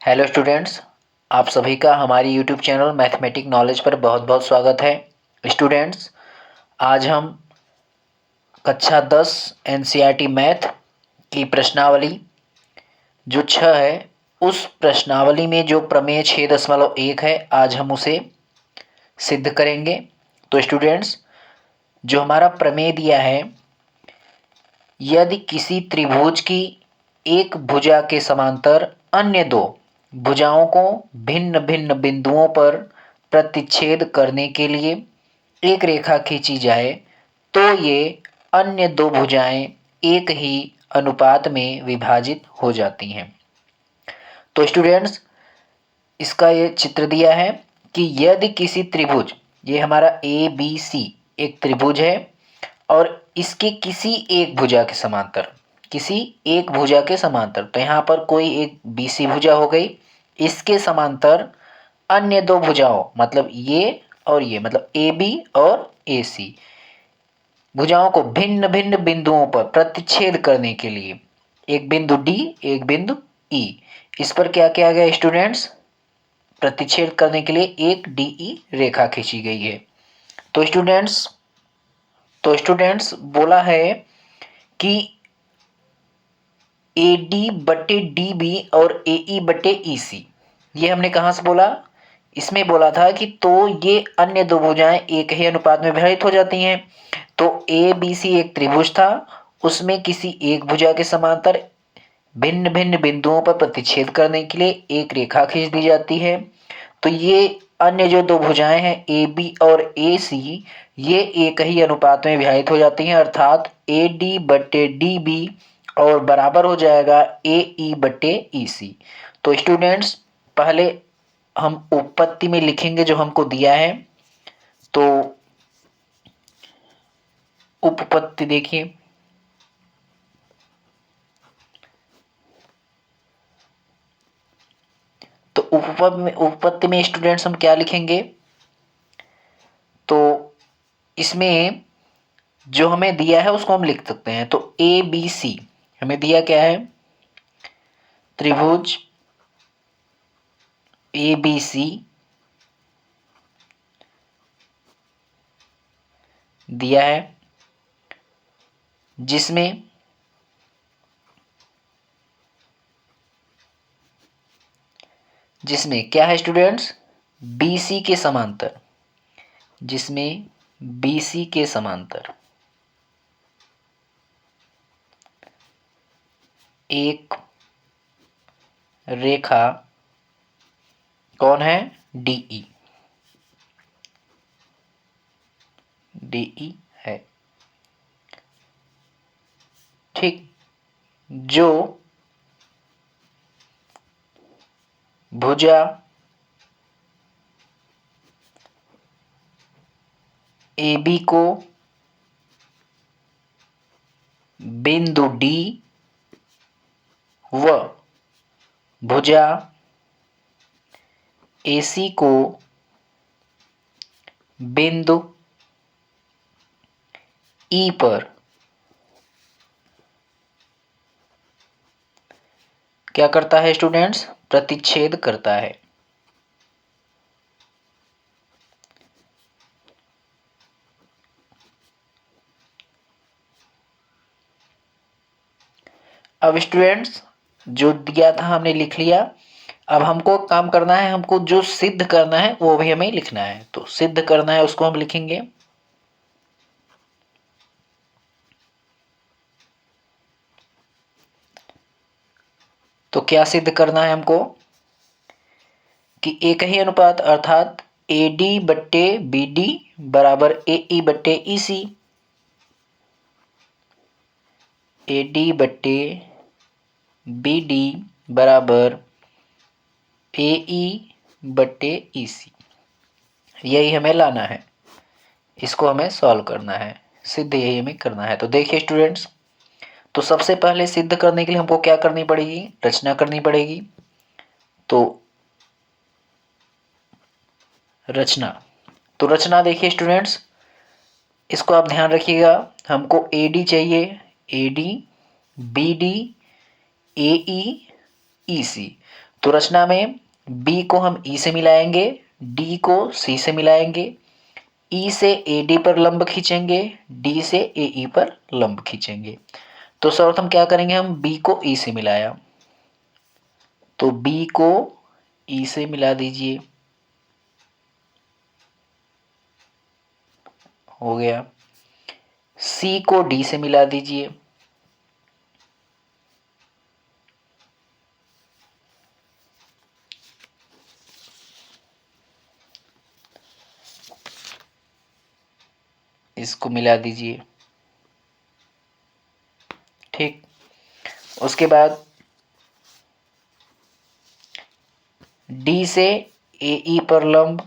Hello students, आप सभी का हमारी यूट्यूब चैनल मैथमेटिक नॉलेज पर बहुत बहुत स्वागत है। स्टूडेंट्स, आज हम कक्षा 10 एनसीईआरटी मैथ की प्रश्नावली जो 6 है, उस प्रश्नावली में जो प्रमेय 6.1 है, आज हम उसे सिद्ध करेंगे। तो स्टूडेंट्स, जो हमारा प्रमेय दिया है, यदि किसी त्रिभुज की एक भुजा के समांतर अन्य दो भुजाओं को भिन्न भिन्न बिंदुओं पर प्रतिच्छेद करने के लिए एक रेखा खींची जाए तो ये अन्य दो भुजाएं एक ही अनुपात में विभाजित हो जाती हैं। तो स्टूडेंट्स, इसका ये चित्र दिया है कि यदि किसी त्रिभुज, ये हमारा ए बी सी एक त्रिभुज है और इसके किसी एक भुजा के समांतर, किसी एक भुजा के समांतर, तो यहाँ पर कोई एक बीसी भुजा हो गई, इसके समांतर अन्य दो भुजाओं मतलब ये और ये, मतलब ए बी और ए सी भुजाओं को भिन्न भिन्न बिंदुओं पर प्रतिच्छेद करने के लिए एक बिंदु डी, एक बिंदु ई, इस पर क्या किया गया स्टूडेंट्स? प्रतिच्छेद करने के लिए एक डी ई रेखा खींची गई है। तो स्टूडेंट्स बोला है कि ए डी बटे डी बी और ए ई बटे ई सी, ये हमने कहाँ से बोला? इसमें बोला था कि तो ये अन्य दो भुजाएं एक ही अनुपात में विभाजित हो जाती हैं। तो ए बी सी एक त्रिभुज था, उसमें किसी एक भुजा के समांतर भिन्न भिन्न बिंदुओं पर प्रतिच्छेद करने के लिए एक रेखा खींच दी जाती है। तो ये अन्य जो दो भुजाएं हैं ए बी और ए सी, ये एक ही अनुपात में विभाजित हो जाती हैं, अर्थात ए डी बटे डी बी और बराबर हो जाएगा ए ई बटे ई सी। तो स्टूडेंट्स, पहले हम उपपत्ति में लिखेंगे जो हमको दिया है। तो उपपत्ति देखिए, तो उपपत्ति में स्टूडेंट्स हम क्या लिखेंगे? तो इसमें जो हमें दिया है उसको हम लिख सकते हैं। तो ए बी सी हमें दिया क्या है? त्रिभुज ए बी सी दिया है, जिसमें क्या है स्टूडेंट्स? बी सी के समांतर, जिसमें बी सी के समांतर एक रेखा कौन है? डीई, डीई है। ठीक, जो भुजा ए बी को बिंदु डी व भुजा ए सी को बिंदु ई पर क्या करता है स्टूडेंट्स? प्रतिच्छेद करता है। अब स्टूडेंट्स, जो दिया था हमने लिख लिया। अब हमको काम करना है, हमको जो सिद्ध करना है वो भी हमें लिखना है। तो सिद्ध करना है उसको हम लिखेंगे। तो क्या सिद्ध करना है हमको? कि एक ही अनुपात, अर्थात ए डी बट्टे बी डी बराबर ए ई बट्टे ई सी, ए डी बट्टे बी डी बराबर ए ई बट्टे ई सी, यही हमें लाना है, इसको हमें सॉल्व करना है, सिद्ध यही हमें करना है। तो देखिए स्टूडेंट्स, तो सबसे पहले सिद्ध करने के लिए हमको क्या करनी पड़ेगी? रचना करनी पड़ेगी। तो रचना देखिए स्टूडेंट्स, इसको आप ध्यान रखिएगा। हमको ए डी चाहिए, A D B D A E E C. तो रचना में बी को हम ई से मिलाएंगे, डी को सी से मिलाएंगे, ई से ए डी पर लंब खींचेंगे, डी से ए ई पर लंब खींचेंगे। तो सर्वप्रथम क्या करेंगे, हम बी को ई से मिलाया, तो बी को ई से मिला दीजिए, हो गया। सी को डी से मिला दीजिए, इसको मिला दीजिए, ठीक। उसके बाद डी से ए ई पर लंब,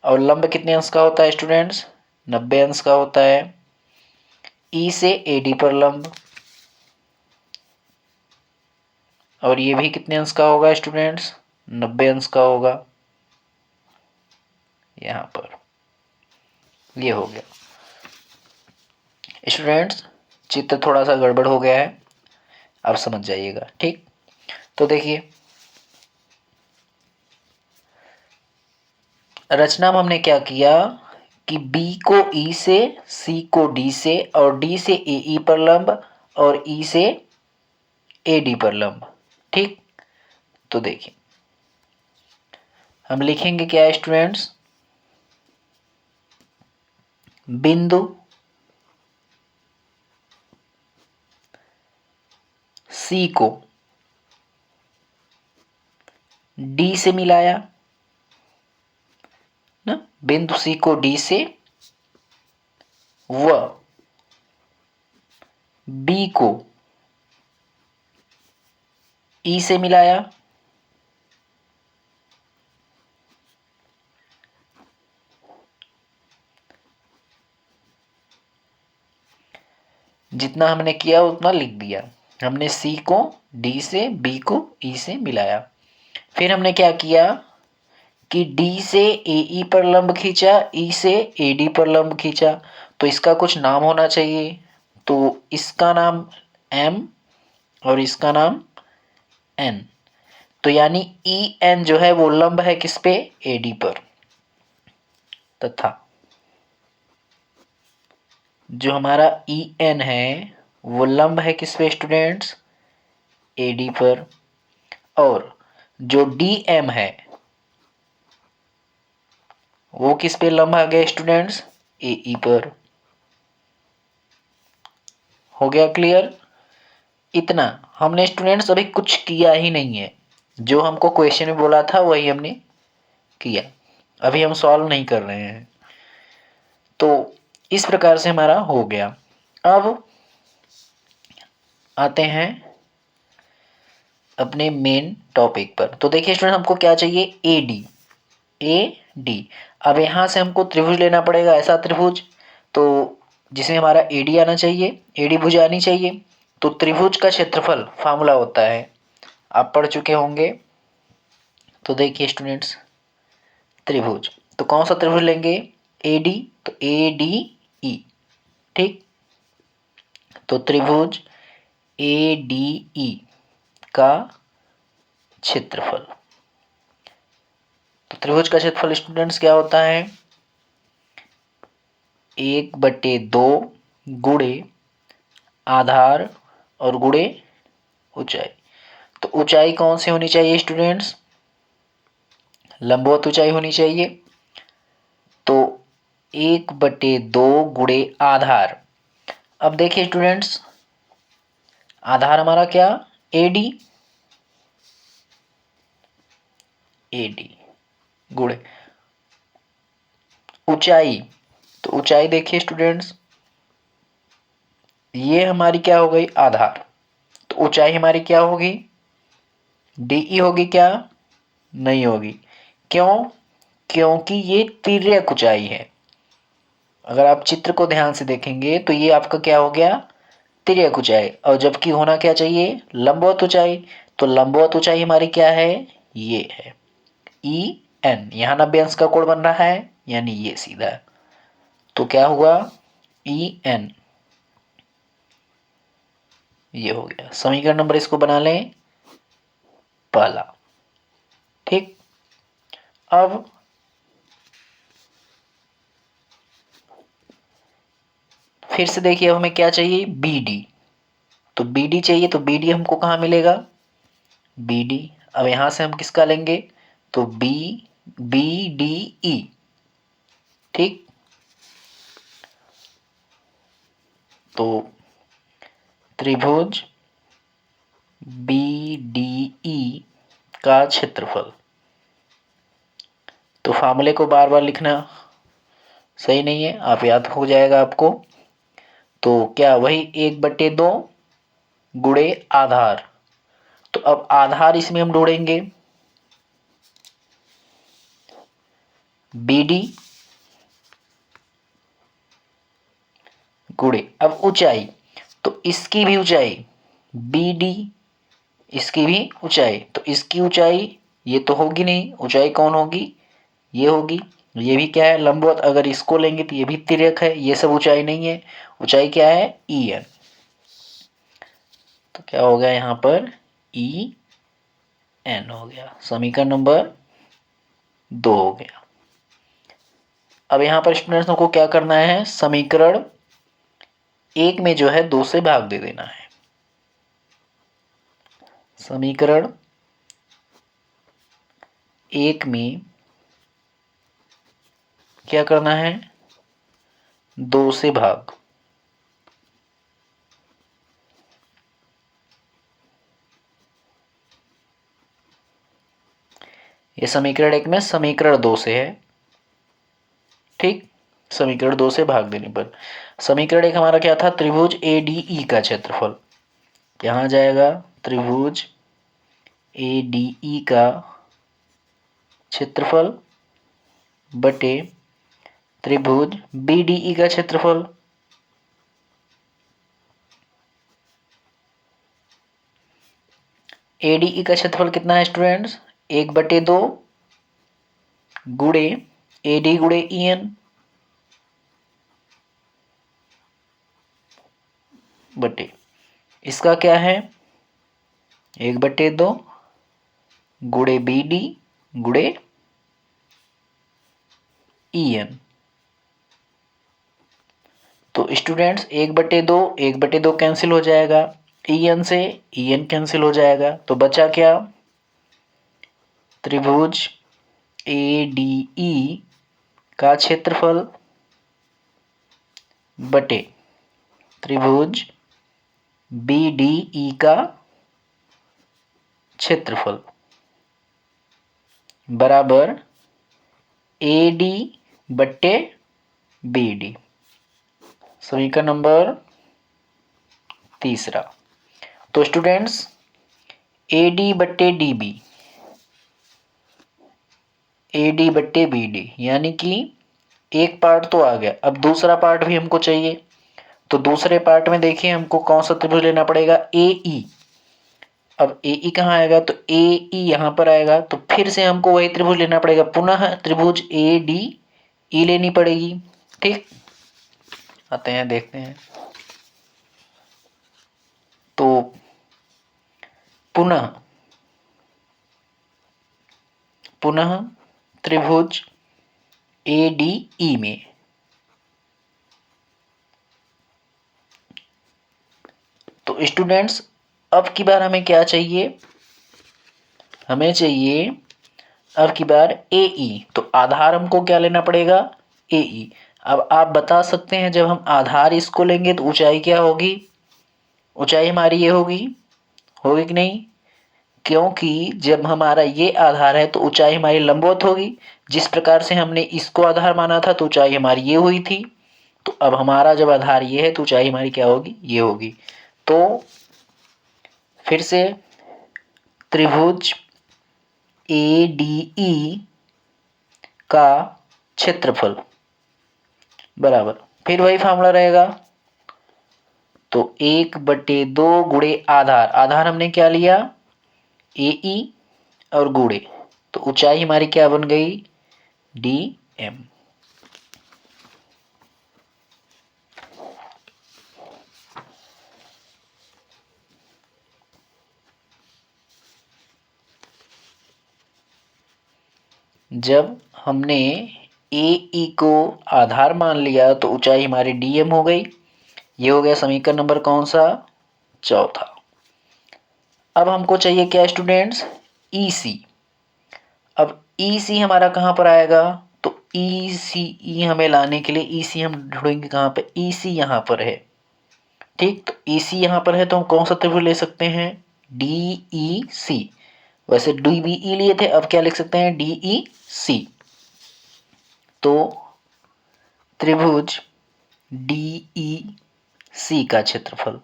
और लंब कितने अंश का होता है स्टूडेंट्स, 90 अंश का होता है। ई से ए डी पर लंब, और ये भी कितने अंश का होगा स्टूडेंट्स, 90 अंश का होगा। यहां पर ये हो गया स्टूडेंट्स। चित्र थोड़ा सा गड़बड़ हो गया है, आप समझ जाइएगा, ठीक। तो देखिए रचना में हमने क्या किया कि B को E से, C को D से, और D से AE पर लंब, और E से AD पर लंब, ठीक। तो देखिए हम लिखेंगे क्या स्टूडेंट्स, बिंदु C को D से मिलाया ना, बिंदु C को D से, व B को E से मिलाया, जितना हमने किया उतना लिख दिया। हमने C को D से, B को E से मिलाया। फिर हमने क्या किया कि D से AE पर लंब खींचा, E से AD पर लंब खींचा, तो इसका कुछ नाम होना चाहिए। तो इसका नाम M और इसका नाम N, तो यानी EN जो है वो लंब है किस पे, AD पर, तथा जो हमारा EN है वो लंब है किस पे स्टूडेंट्स, AD पर, और जो DM है वो किस पे लंब आ गया स्टूडेंट्स, AE पर। हो गया क्लियर। इतना हमने स्टूडेंट्स अभी कुछ किया ही नहीं है, जो हमको क्वेश्चन में बोला था वही हमने किया, अभी हम सॉल्व नहीं कर रहे हैं। तो इस प्रकार से हमारा हो गया। अब आते हैं अपने मेन टॉपिक पर। तो देखिए स्टूडेंट हमको क्या चाहिए, AD। अब यहाँ से हमको त्रिभुज लेना पड़ेगा, ऐसा त्रिभुज तो जिसे हमारा AD आना चाहिए, AD भुजा आनी चाहिए। तो त्रिभुज का क्षेत्रफल फार्मूला होता है, आप पढ़ चुके होंगे। तो देखिए स्टूडेंट्स त्रिभुज, तो कौन सा त्रिभुज लेंगे, AD, तो ADE, ठीक। तो त्रिभुज ADE का क्षेत्रफल, तो त्रिभुज का क्षेत्रफल स्टूडेंट्स क्या होता है, 1/2 गुणे आधार और गुणे ऊंचाई। तो ऊंचाई कौन सी होनी चाहिए स्टूडेंट्स, लंबवत ऊंचाई होनी चाहिए। तो 1/2 गुणे आधार। अब देखिए स्टूडेंट्स आधार हमारा क्या, AD गुणे ऊंचाई। तो ऊंचाई देखिए स्टूडेंट्स, ये हमारी क्या हो गई, आधार। तो ऊंचाई हमारी क्या होगी, DE होगी क्या, नहीं होगी। क्यों, क्योंकि ये तिर्यक ऊंचाई है। अगर आप चित्र को ध्यान से देखेंगे तो ये आपका क्या हो गया, तिर्यक ऊंचाई, और जबकि होना क्या चाहिए, लंबवत ऊंचाई। तो लंबवत ऊंचाई हमारी क्या है, ये है EN। यहां 90 अंश का कोण बन रहा है, यानी ये सीधा है। तो क्या हुआ, EN, ये हो गया। समीकरण नंबर इसको बना लें, पहला। ठीक, अब फिर से देखिए, अब हमें क्या चाहिए, बी डी। तो बी डी चाहिए, तो बी डी हमको कहाँ मिलेगा, बी डी। अब यहां से हम किसका लेंगे, तो बी बी डी ई। ठीक, तो त्रिभुज बी डी ई का क्षेत्रफल। तो फार्मूले को बार बार लिखना सही नहीं है, आप याद हो जाएगा आपको। तो क्या, वही 1/2 गुणे आधार। तो अब आधार इसमें हम ढूंढेंगे, बी डी गुणे, अब ऊंचाई, तो इसकी भी ऊंचाई बी डी, इसकी भी ऊंचाई, तो इसकी ऊंचाई ये तो होगी नहीं, ऊंचाई कौन होगी, ये होगी। ये भी क्या है, लंबवत, अगर इसको लेंगे तो ये भी तिर्यक है, ये सब ऊंचाई नहीं है, ऊंचाई क्या है, ई एन। तो क्या हो गया यहाँ पर, ई एन हो गया, समीकरण नंबर 2 हो गया। अब यहाँ पर स्टूडेंट्स को क्या करना है, समीकरण 1 में जो है 2 से भाग दे देना है। समीकरण 1 में क्या करना है, 2 से भाग। ये समीकरण 1 में समीकरण 2 से है। ठीक, समीकरण 2 से भाग देने पर समीकरण 1 हमारा क्या था, त्रिभुज एडीई का क्षेत्रफल। यहां जाएगा त्रिभुज एडीई का क्षेत्रफल बटे त्रिभुज बीडीई का क्षेत्रफल। एडीई का क्षेत्रफल कितना है स्टूडेंट्स, 1/2 गुणे एडी गुणे ई एन बटे, इसका क्या है, 1/2 गुणे बी डी गुणे ई एन। तो स्टूडेंट्स 1/2 1/2 कैंसिल हो जाएगा, ई एन से ई एन कैंसिल हो जाएगा, तो बचा क्या, त्रिभुज ए डी ई का क्षेत्रफल बटे त्रिभुज बी डी ई का क्षेत्रफल बराबर ए डी बट्टे बी डी। समीकरण नंबर 3। तो स्टूडेंट्स ए डी बट्टे डी बी, ए डी बट्टे बी डी, यानी कि एक पार्ट तो आ गया, अब दूसरा पार्ट भी हमको चाहिए। तो दूसरे पार्ट में देखिए हमको कौन सा त्रिभुज लेना पड़ेगा, ए ई। अब ए ई कहाँ आएगा, तो ए ई यहां पर आएगा, तो फिर से हमको वही त्रिभुज लेना पड़ेगा, पुनः त्रिभुज ए डी ई लेनी पड़ेगी। ठीक, आते हैं देखते हैं। तो पुनः पुनः त्रिभुज ए डी ई में तो स्टूडेंट्स अब की बार हमें क्या चाहिए, हमें चाहिए अब की बार ए ई। तो आधार हमको क्या लेना पड़ेगा, ए ई। अब आप बता सकते हैं जब हम आधार इसको लेंगे तो ऊंचाई क्या होगी, ऊंचाई हमारी ये होगी, होगी कि नहीं, क्योंकि जब हमारा ये आधार है तो ऊंचाई हमारी लंबवत होगी। जिस प्रकार से हमने इसको आधार माना था तो ऊंचाई हमारी ये हुई थी, तो अब हमारा जब आधार ये है तो ऊंचाई हमारी क्या होगी, ये होगी। तो फिर से त्रिभुज ए डी ई का क्षेत्रफल बराबर, फिर वही फॉर्मूला रहेगा, तो 1/2 गुणे आधार, आधार हमने क्या लिया, ए ई और गुणे, तो ऊंचाई हमारी क्या बन गई, डी एम। जब हमने ए ई को आधार मान लिया तो ऊंचाई हमारी डीएम हो गई। ये हो गया समीकरण नंबर कौन सा? चौथा। अब हमको चाहिए क्या स्टूडेंट्स? ई सी। अब ई सी हमारा कहाँ पर आएगा? तो ई सी, ई हमें लाने के लिए ई सी हम ढूंढेंगे कहाँ पे? ई सी यहाँ पर है। ठीक, तो ई सी यहाँ पर है तो हम कौन सा त्रिभुज ले सकते हैं? डी ई सी। वैसे डी बी ई लिए थे, अब क्या लिख सकते हैं? D E C. तो त्रिभुज डी ई सी का क्षेत्रफल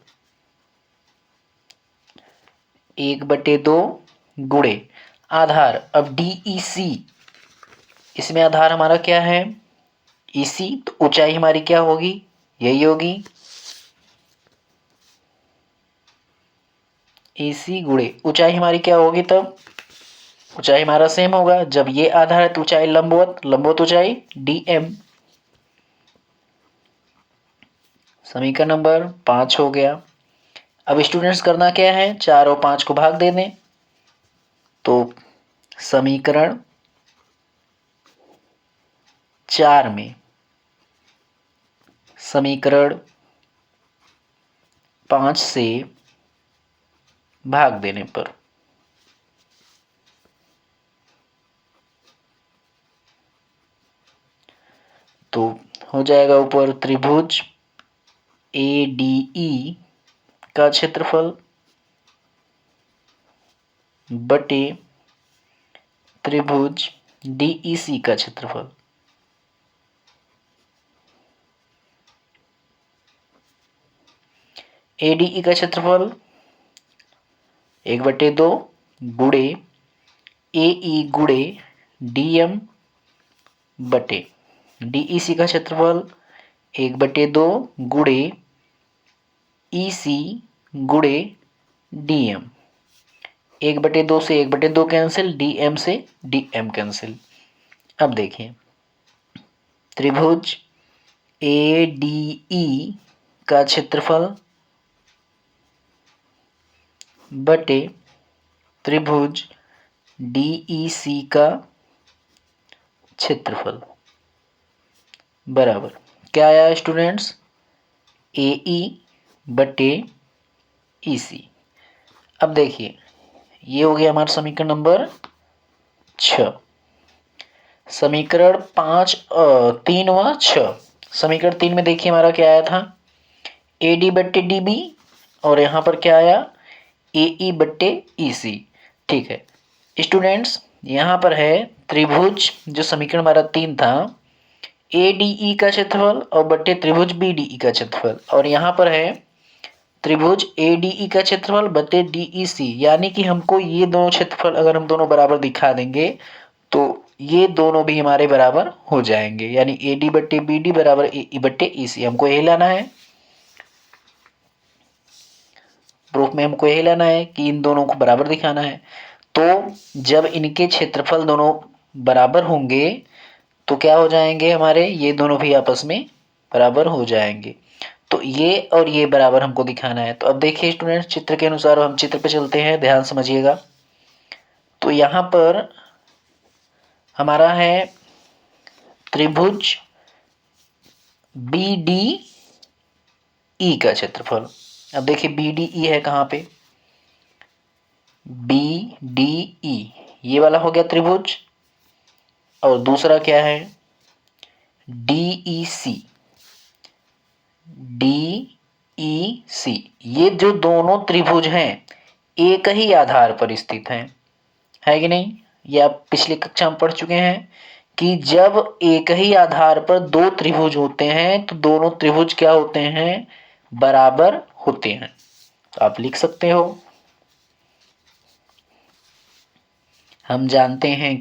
1/2 गुणे आधार। अब डी ई सी, इसमें आधार हमारा क्या है? ई सी। तो ऊंचाई हमारी क्या होगी? यही होगी ई सी गुणे ऊंचाई हमारी क्या होगी? तब ऊंचाई हमारा सेम होगा। जब ये आधार है तो ऊंचाई लंबवत, लंबवत ऊंचाई डी एम। समीकरण नंबर 5 हो गया। अब स्टूडेंट्स करना क्या है? 4 और 5 को भाग दे दें। तो समीकरण 4 में समीकरण 5 से भाग देने पर तो हो जाएगा ऊपर त्रिभुज ए डी ई का क्षेत्रफल बटे त्रिभुज डी ई सी का क्षेत्रफल। ए डी ई का क्षेत्रफल 1/2 गुणे ए ई गुणे डी एम बटे डी ई सी का क्षेत्रफल 1/2 गुणे ई सी गुणे डी एम। 1/2 से 1/2 कैंसिल, डी एम से डी एम कैंसिल। अब देखिए त्रिभुज ए डी ई का क्षेत्रफल बटे त्रिभुज डी ई सी का क्षेत्रफल बराबर क्या आया स्टूडेंट्स? ए ई बटे ई सी। अब देखिए ये हो गया हमारा समीकरण नंबर 6। समीकरण 5 3 व 6। समीकरण 3 में देखिए हमारा क्या आया था? ए डी बट्टे डी बी, और यहाँ पर क्या आया? ए ई बट्टे ई सी। ठीक है स्टूडेंट्स, यहाँ पर है त्रिभुज, जो समीकरण हमारा 3 था, ए डी ई का क्षेत्रफल और बट्टे त्रिभुज बी डी ई का क्षेत्रफल, और यहाँ पर है त्रिभुज ए डी ई का क्षेत्रफल बटे डी ई सी। यानी कि हमको ये दोनों क्षेत्रफल अगर हम दोनों बराबर दिखा देंगे तो ये दोनों भी हमारे बराबर हो जाएंगे। यानी ए डी बट्टे बी डी बराबर ए ई बट्टे ई सी। हमको यही लाना है, प्रूफ में हमको यही लाना है कि इन दोनों को बराबर दिखाना है। तो जब इनके क्षेत्रफल दोनों बराबर होंगे तो क्या हो जाएंगे हमारे? ये दोनों भी आपस में बराबर हो जाएंगे। तो ये और ये बराबर हमको दिखाना है। तो अब देखिए स्टूडेंट्स, चित्र के अनुसार हम चित्र पे चलते हैं, ध्यान समझिएगा। तो यहाँ पर हमारा है त्रिभुज बी डी ई का क्षेत्रफल। अब देखिए बी डी ई है कहाँ पे? बी डी ई, ये वाला हो गया त्रिभुज, और दूसरा क्या है? डी ई सी। डी ई सी, ये जो दोनों त्रिभुज हैं एक ही आधार पर स्थित हैं, है कि नहीं? ये आप पिछली कक्षा में पढ़ चुके हैं कि जब एक ही आधार पर दो त्रिभुज होते हैं तो दोनों त्रिभुज क्या होते हैं? बराबर होते हैं। तो आप लिख सकते हो, हम जानते हैं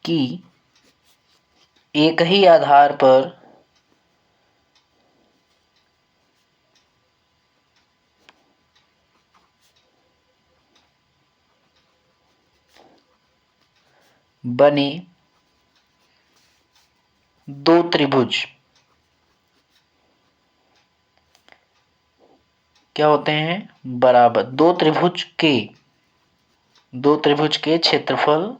कि एक ही आधार पर बने दो त्रिभुज क्या होते हैं? बराबर। दो त्रिभुज के क्षेत्रफल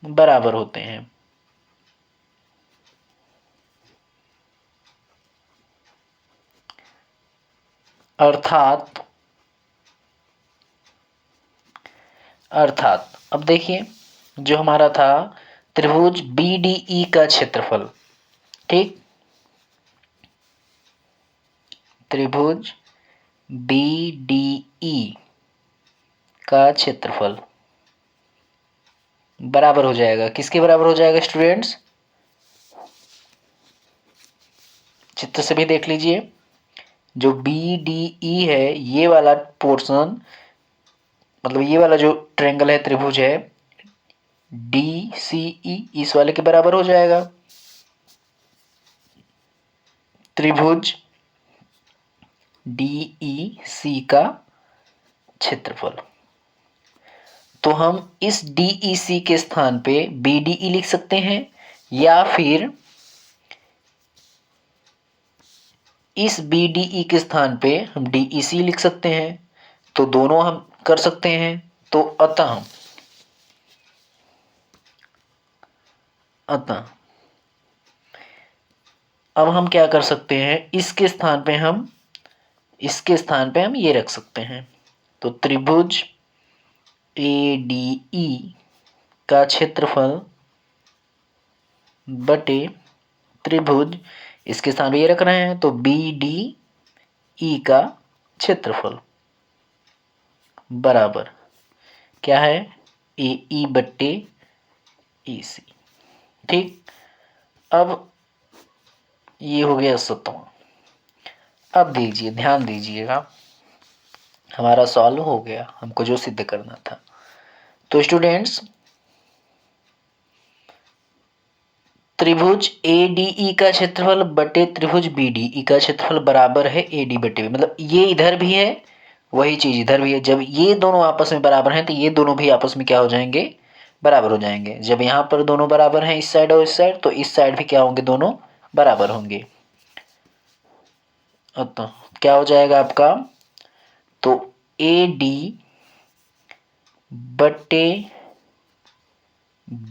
बराबर होते हैं। अर्थात अब देखिए, जो हमारा था त्रिभुज BDE का क्षेत्रफल, ठीक, त्रिभुज BDE का क्षेत्रफल बराबर हो जाएगा, किसके बराबर हो जाएगा स्टूडेंट्स? चित्र से भी देख लीजिए, जो BDE है ये वाला पोर्शन, मतलब ये वाला जो ट्रायंगल है, त्रिभुज है DCE, इस वाले के बराबर हो जाएगा त्रिभुज DEC का क्षेत्रफल। तो हम इस DEC के स्थान पे BDE लिख सकते हैं, या फिर इस BDE के स्थान पे हम DEC लिख सकते हैं। तो दोनों हम कर सकते हैं। तो अतः अब हम क्या कर सकते हैं, इसके स्थान पे हम ये रख सकते हैं। तो त्रिभुज ADE का क्षेत्रफल बटे त्रिभुज, इसके स्थान पे ये रख रहे हैं, तो BDE का क्षेत्रफल बराबर क्या है? AE बट्टे EC। ठीक, अब ये हो गया 17वां। अब दीजिए, ध्यान दीजिएगा, हमारा सॉल्व हो गया, हमको जो सिद्ध करना था। तो स्टूडेंट्स, त्रिभुज ADE का क्षेत्रफल बटे त्रिभुज BDE का क्षेत्रफल बराबर है AD बटे B, मतलब ये इधर भी है, वही चीज इधर भी है। जब ये दोनों आपस में बराबर हैं तो ये दोनों भी आपस में क्या हो जाएंगे? बराबर हो जाएंगे। जब यहाँ पर दोनों बराबर हैं, इस साइड और इस साइड, तो इस साइड भी क्या होंगे? दोनों बराबर होंगे। तो क्या हो जाएगा आपका? तो AD बटे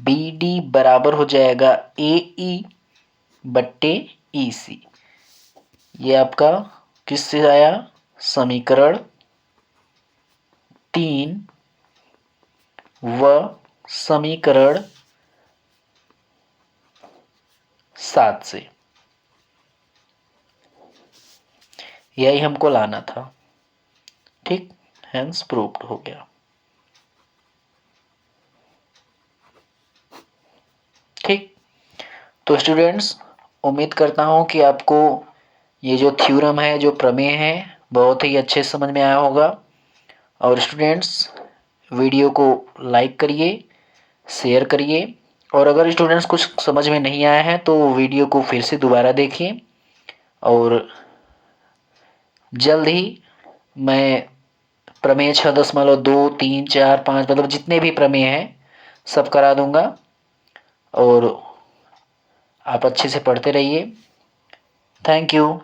BD बराबर हो जाएगा AE बट्टे EC। ये आपका किससे आया? समीकरण 3 व समीकरण 7 से। यही हमको लाना था। ठीक, हेंस प्रूव्ड हो गया। ठीक, तो स्टूडेंट्स, उम्मीद करता हूं कि आपको ये जो थ्योरम है, जो प्रमेय है, बहुत ही अच्छे समझ में आया होगा। और स्टूडेंट्स, वीडियो को लाइक करिए, शेयर करिए, और अगर स्टूडेंट्स कुछ समझ में नहीं आया है तो वीडियो को फिर से दोबारा देखिए, और जल्द ही मैं प्रमेय 6.2, 3, 4, 5, मतलब जितने भी प्रमेय हैं सब करा दूंगा। और आप अच्छे से पढ़ते रहिए। Thank you.